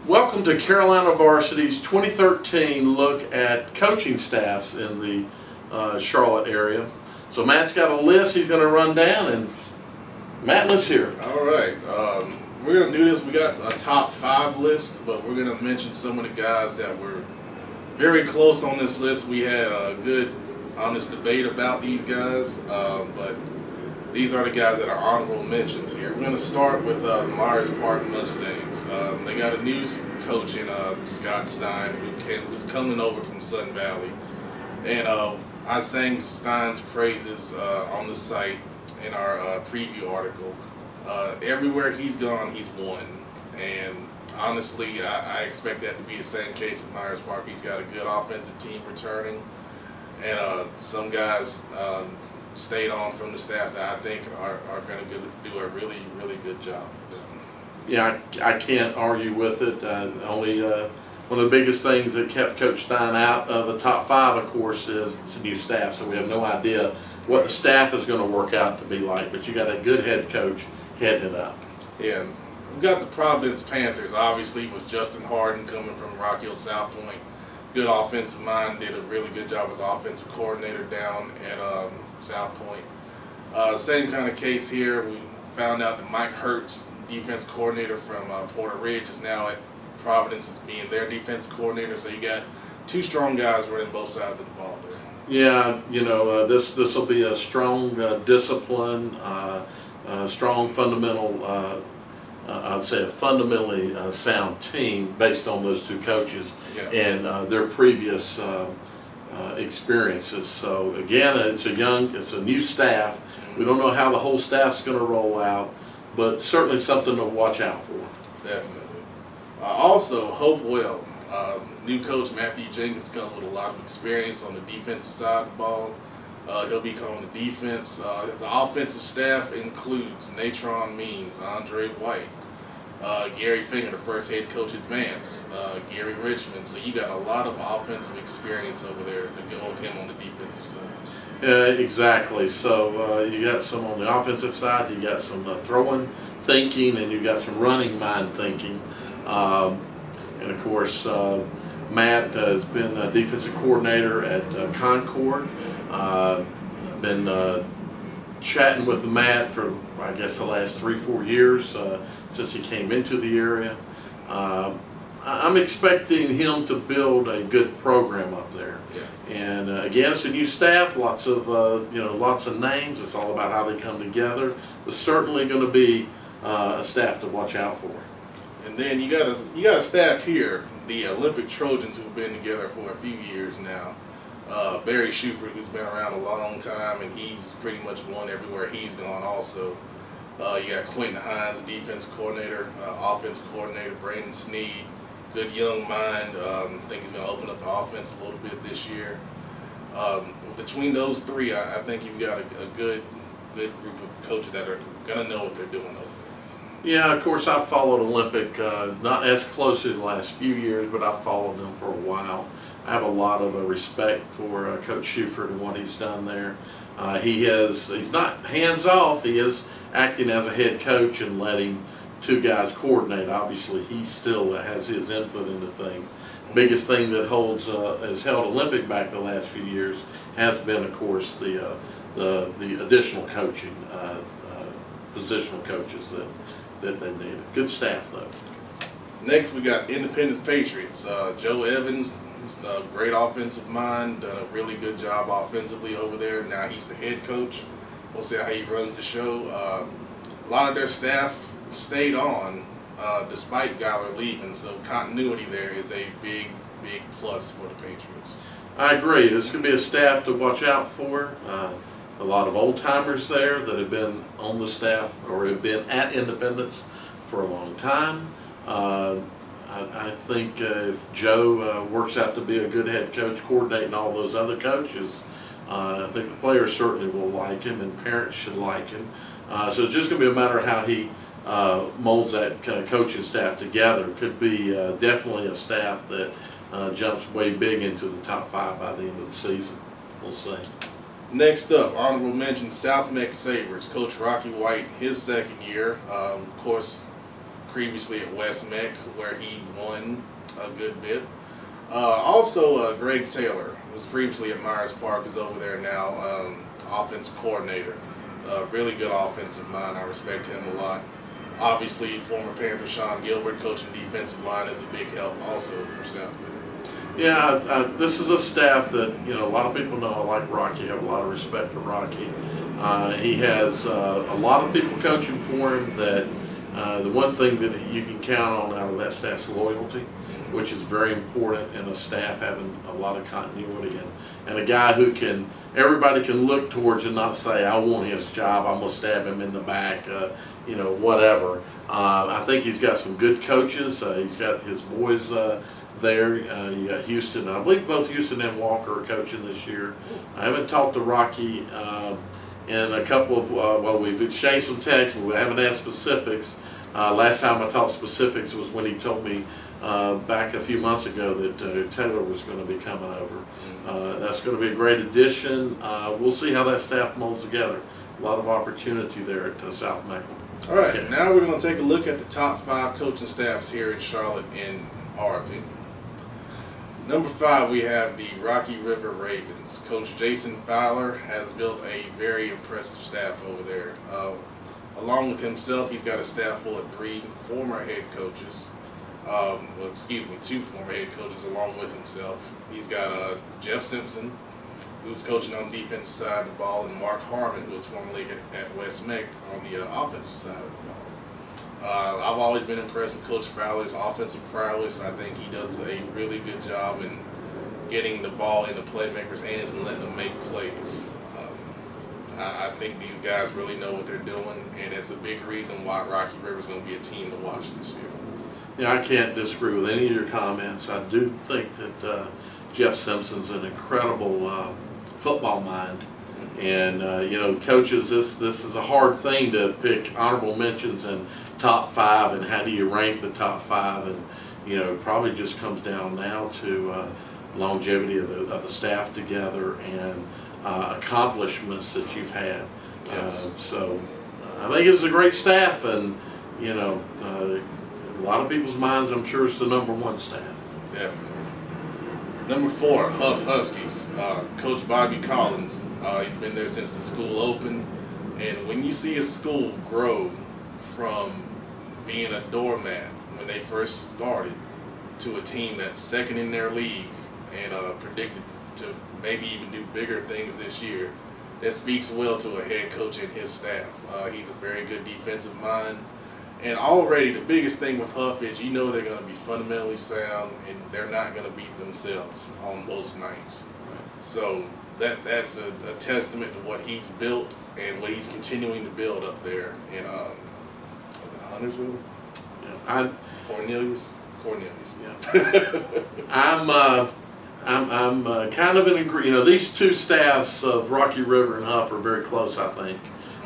Welcome to Carolina Varsity's 2013 look at coaching staffs in the Charlotte area. So Matt's got a list he's going to run down, and Matt, let's hear it. All right, we're going to do this. We got a top 5 list, but we're going to mention some of the guys that were very close on this list. We had a good, honest debate about these guys, but these are the guys that are honorable mentions here. We're going to start with Myers Park Mustangs. They got a new coach in Scott Stein, who's coming over from Sun Valley. And I sang Stein's praises on the site in our preview article. Everywhere he's gone, he's won. And honestly, I expect that to be the same case at Myers Park. He's got a good offensive team returning. And some guys stayed on from the staff that I think are going to do a really, really good job for them. Yeah, I can't argue with it. Only one of the biggest things that kept Coach Stein out of the top 5, of course, is the new staff. So we have no idea what the staff is going to work out to be like. But you got a good head coach heading it up. Yeah, we got the Providence Panthers, obviously, with Justin Harden coming from Rock Hill South Point. Good offensive mind, did a really good job as offensive coordinator down at South Point. Same kind of case here. We found out that Mike Hurts, defense coordinator from Porter Ridge, is now at Providence as being their defense coordinator. So you got 2 strong guys running both sides of the ball there. Yeah, you know, this will be a strong discipline, strong fundamental. I'd say a fundamentally sound team based on those 2 coaches and their previous experiences. So again, it's a new staff. We don't know how the whole staff's going to roll out, but certainly something to watch out for. Definitely. Also, Hopewell, new coach Matthew Jenkins comes with a lot of experience on the defensive side of the ball. He'll be calling the defense. The offensive staff includes Natron Means, Andre White, Gary Finger, the first head coach at Vance, Gary Richmond. So you got a lot of offensive experience over there to go with him on the defensive side. Exactly. So you got some on the offensive side, you got some throwing thinking, and you got some running mind thinking. And of course, Matt has been a defensive coordinator at Concord. Been chatting with Matt for, I guess, the last 3-4 years since he came into the area. I'm expecting him to build a good program up there. Yeah. And again, it's a new staff, lots of names. It's all about how they come together. But certainly going to be a staff to watch out for. And then you got a staff here, the Olympic Trojans, who've been together for a few years now. Barry Schufert, who's been around a long time, and he's pretty much won everywhere he's gone also. You got Quentin Hines, defense coordinator, offense coordinator, Brandon Sneed, good young mind. I think he's going to open up the offense a little bit this year. Between those 3, I think you've got a good group of coaches that are going to know what they're doing over there. Yeah, of course, I've followed Olympic, not as closely the last few years, but I've followed them for a while. I have a lot of respect for Coach Schufert and what he's done there. He's not hands-off. He is acting as a head coach and letting 2 guys coordinate. Obviously, he still has his input into things. Biggest thing that has held Olympic back the last few years has been, of course, the additional coaching, positional coaches that they needed. Good staff, though. Next, we got Independence Patriots. Joe Evans, who's a great offensive mind, done a really good job offensively over there. Now he's the head coach. We'll see how he runs the show. A lot of their staff stayed on despite Geiler leaving, so continuity there is a big, big plus for the Patriots. I agree. This could be a staff to watch out for. A lot of old-timers there that have been on the staff or have been at Independence for a long time. I think if Joe works out to be a good head coach, coordinating all those other coaches, I think the players certainly will like him, and parents should like him. So it's just going to be a matter of how he molds that coaching staff together. Could be definitely a staff that jumps way big into the top 5 by the end of the season. We'll see. Next up, honorable mention, South Meck Sabres. Coach Rocky White, his 2nd year. Of course, previously at West Meck, where he won a good bit. Also, Greg Taylor was previously at Myers Park, is over there now, offensive coordinator. Really good offensive mind. I respect him a lot. Obviously, former Panther Sean Gilbert coaching defensive line is a big help also for South Bend. Yeah, this is a staff that, you know, a lot of people know I like Rocky. I have a lot of respect for Rocky. He has a lot of people coaching for him that the one thing that you can count on out of that staff's loyalty, which is very important in a staff having a lot of continuity, and a guy who everybody can look towards and not say, I want his job, I'm going to stab him in the back, you know, whatever. I think he's got some good coaches. He's got his boys there. You got Houston. I believe both Houston and Walker are coaching this year. I haven't talked to Rocky in a couple of, well, we've exchanged some texts, but we haven't had specifics. Last time I talked specifics was when he told me back a few months ago that Taylor was going to be coming over. That's going to be a great addition. We'll see how that staff molds together. A lot of opportunity there at South Mecklenburg. All right, now we're going to take a look at the top 5 coaching staffs here in Charlotte in our opinion. Number 5, we have the Rocky River Ravens. Coach Jason Fowler has built a very impressive staff over there. Along with himself, he's got a staff full of 3 former head coaches. Well, excuse me, 2 former head coaches along with himself. He's got Jeff Simpson, who's coaching on the defensive side of the ball, and Mark Harmon, who was formerly at West Meck on the offensive side of the ball. I've always been impressed with Coach Fowler's offensive prowess. I think he does a really good job in getting the ball in the playmakers' hands and letting them make plays. I think these guys really know what they're doing, and it's a big reason why Rocky River is going to be a team to watch this year. Yeah, I can't disagree with any of your comments. I do think that Jeff Simpson's an incredible football mind. And, you know, coaches, this is a hard thing to pick honorable mentions and top 5, and how do you rank the top 5, and, you know, it probably just comes down now to longevity of the staff together and accomplishments that you've had. Yes. So I think it's a great staff, and, you know, a lot of people's minds, I'm sure, it's the #1 staff. Definitely. Number 4, Huff Huskies. Coach Bobby Collins. He's been there since the school opened. And when you see a school grow from being a doormat when they first started to a team that's second in their league and predicted to maybe even do bigger things this year, that speaks well to a head coach and his staff. He's a very good defensive mind. And already the biggest thing with Huff is you know they're going to be fundamentally sound, and they're not going to beat themselves on most nights. So that's a testament to what he's built and what he's continuing to build up there in was it Huntersville? Yeah, Cornelius. Yeah. I'm kind of in agreement. You know, these 2 staffs of Rocky River and Huff are very close, I think,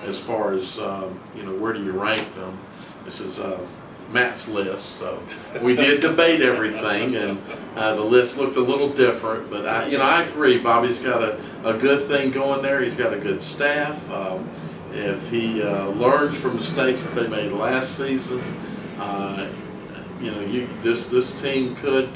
as far as you know, where do you rank them? This is Matt's list, so we did debate everything, and the list looked a little different. But I agree. Bobby's got a good thing going there. He's got a good staff. If he learns from mistakes that they made last season, you know, this team could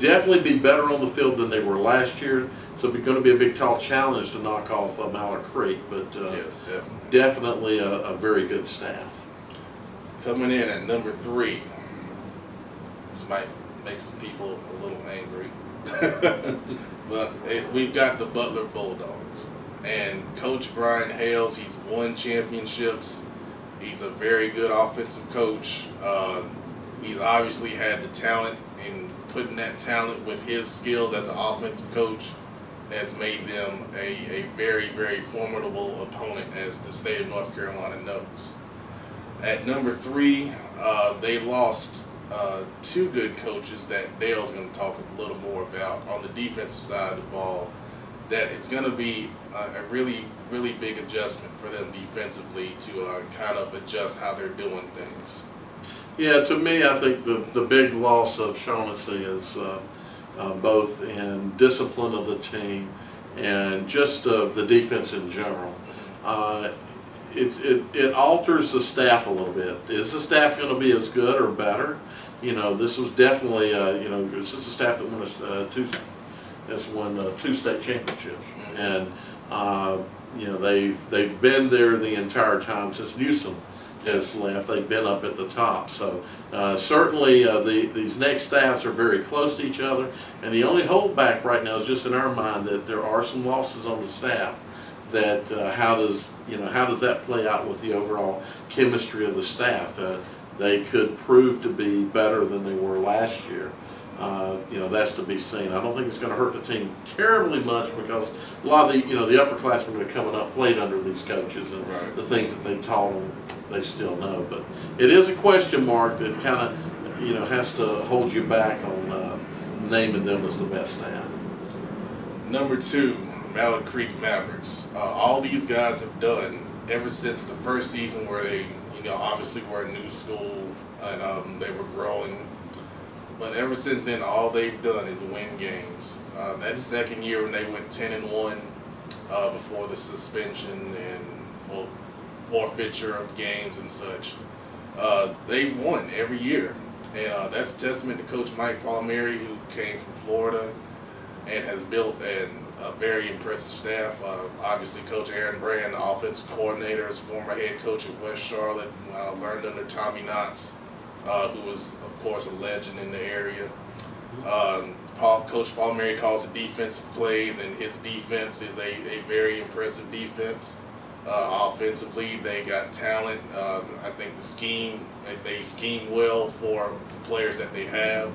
definitely be better on the field than they were last year. So it's going to be a big, tall challenge to knock off Mallard Creek, but Yeah, definitely a very good staff. Coming in at number 3. This might make some people a little angry. But we've got the Butler Bulldogs. And Coach Brian Hales, he's won championships. He's a very good offensive coach. He's obviously had the talent, and putting that talent with his skills as an offensive coach has made them a very, very formidable opponent, as the state of North Carolina knows. At number 3, they lost 2 good coaches that Dale's going to talk a little more about on the defensive side of the ball. That it's going to be a really, really big adjustment for them defensively to kind of adjust how they're doing things. Yeah, to me, I think the big loss of Shaughnessy is both in discipline of the team and just of the defense in general. it alters the staff a little bit. Is the staff going to be as good or better? You know, this was definitely this is a staff that won two state championships, and you know, they've been there the entire time since Newsom has left. They've been up at the top. So certainly these next staffs are very close to each other, and the only holdback right now is just in our mind that there are some losses on the staff. That how does that play out with the overall chemistry of the staff? They could prove to be better than they were last year. You know, that's to be seen. I don't think it's going to hurt the team terribly much because a lot of the the upperclassmen that are coming up played under these coaches, and the things that they taught them they still know. But it is a question mark that kind of has to hold you back on naming them as the best staff. Number 2, Mallard Creek Mavericks. All these guys have done ever since the first season, where they obviously were a new school and they were growing. But ever since then, all they've done is win games. That second year when they went 10-1 before the suspension and forfeiture of games and such, they won every year. And that's a testament to Coach Mike Palmieri, who came from Florida and has built a very impressive staff. Obviously, Coach Aaron Brand, the offensive coordinator, is former head coach at West Charlotte, learned under Tommy Knotts, who was, of course, a legend in the area. Coach Palmieri calls it defensive plays, and his defense is a very impressive defense. Offensively, they got talent. I think they scheme well for the players that they have.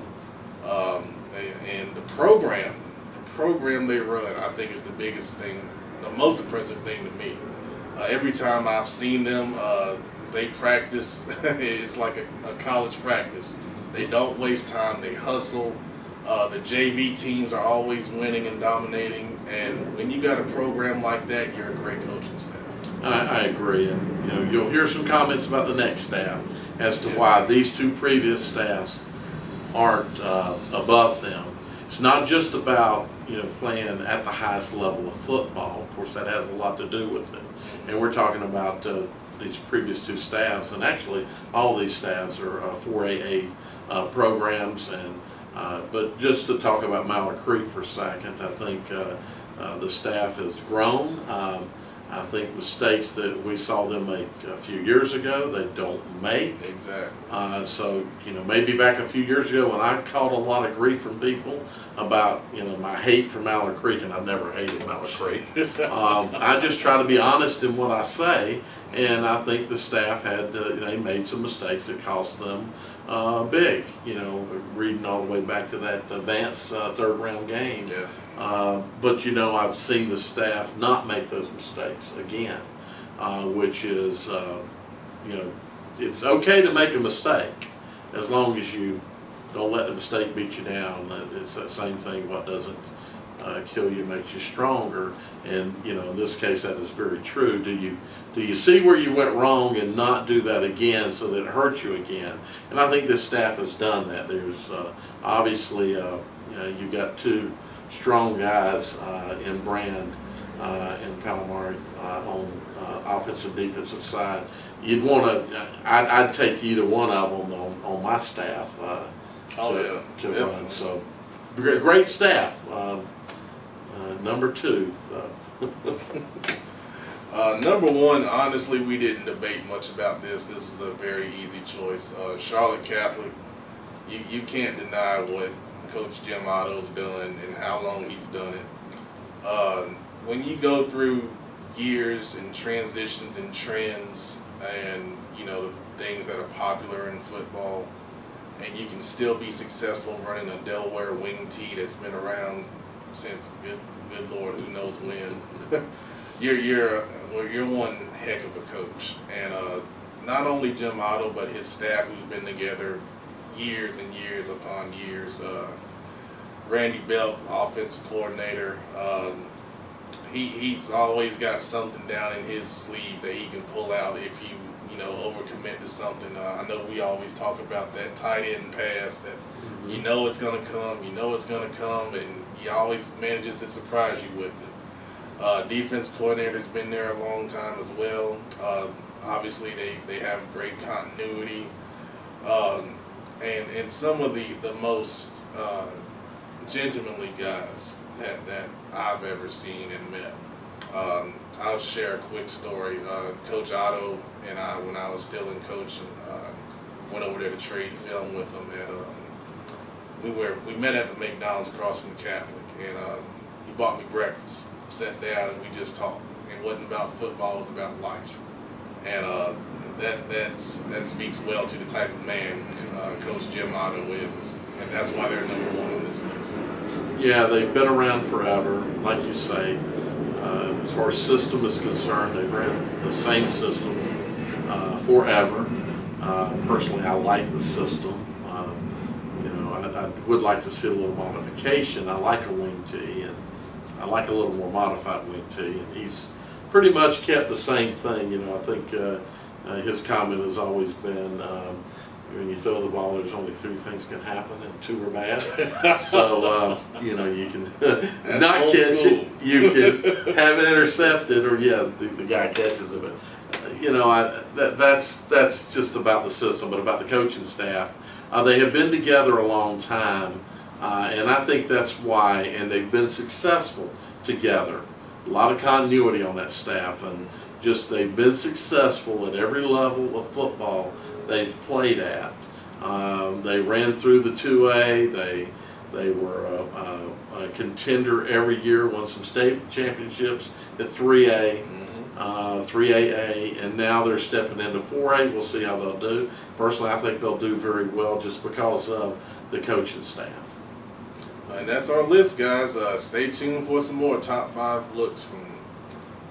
And the program they run, I think, is the biggest thing, the most impressive thing to me. Every time I've seen them, they practice. It's like a college practice. They don't waste time. They hustle. The JV teams are always winning and dominating. And when you got a program like that, you're a great coaching staff. I agree, and you'll hear some comments about the next staff as to why these two previous staffs aren't above them. It's not just about playing at the highest level of football. Of course, that has a lot to do with it. And we're talking about these previous two staffs, and actually all these staffs are 4AA programs. And but just to talk about Mallard Creek for a second, I think the staff has grown. I think mistakes that we saw them make a few years ago, they don't make. Exactly. So, maybe back a few years ago when I caught a lot of grief from people about, my hate for Mallard Creek, and I've never hated Mallard Creek. I just try to be honest in what I say, and I think the staff they made some mistakes that cost them big, reading all the way back to that advanced third round game. Yeah. But I've seen the staff not make those mistakes again, which is, it's okay to make a mistake as long as you don't let the mistake beat you down. It's that same thing. What doesn't kill you makes you stronger. And in this case, that is very true. Do you see where you went wrong and not do that again so that it hurts you again? And I think this staff has done that. There's obviously you've got two strong guys in Brand and Palomar on offensive defensive side. You'd want to. I'd take either one of them on my staff to run. So great staff. Number 2. Number 1, honestly, we didn't debate much about this. This was a very easy choice. Charlotte Catholic. You can't deny what Coach Jim Otto's done and how long he's done it. When you go through years and transitions and trends and things that are popular in football, and you can still be successful running a Delaware wing tee that's been around since good Lord who knows when, you're one heck of a coach. And not only Jim Otto, but his staff, who's been together years and years upon years. Randy Belt, offensive coordinator, he's always got something down in his sleeve that he can pull out if you overcommit to something. I know we always talk about that tight end pass that it's going to come, and he always manages to surprise you with it. Defense coordinator's been there a long time as well. Obviously, they have great continuity. And some of the most gentlemanly guys that I've ever seen and met. I'll share a quick story. Coach Otto and I, when I was still in coaching, went over there to trade film with him, and we met at the McDonald's across from the Catholic, and he bought me breakfast, sat down, and we just talked. It wasn't about football; it was about life, and that speaks well to the type of man Coach Jim Otto is, and that's why they're #1 on this list. Yeah, they've been around forever, like you say. As far as system is concerned, they've ran the same system forever. Personally, I like the system. I would like to see a little modification. I like a wing tee, and I like a little more modified wing tee. And he's pretty much kept the same thing. I think his comment has always been, when you throw the ball, there's only 3 things can happen, and 2 are bad. So you can not catch it, you can have it intercepted, or the guy catches it. But that's just about the system. But about the coaching staff, they have been together a long time, and I think that's why. And they've been successful together. A lot of continuity on that staff, and just they've been successful at every level of football they've played at. They ran through the 2A. They were a contender every year, won some state championships at 3A, 3AA, and now they're stepping into 4A. We'll see how they'll do. Personally, I think they'll do very well just because of the coaching staff. And that's our list, guys. Stay tuned for some more top 5 looks from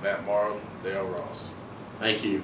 Matt Morrow, Dale Ross. Thank you.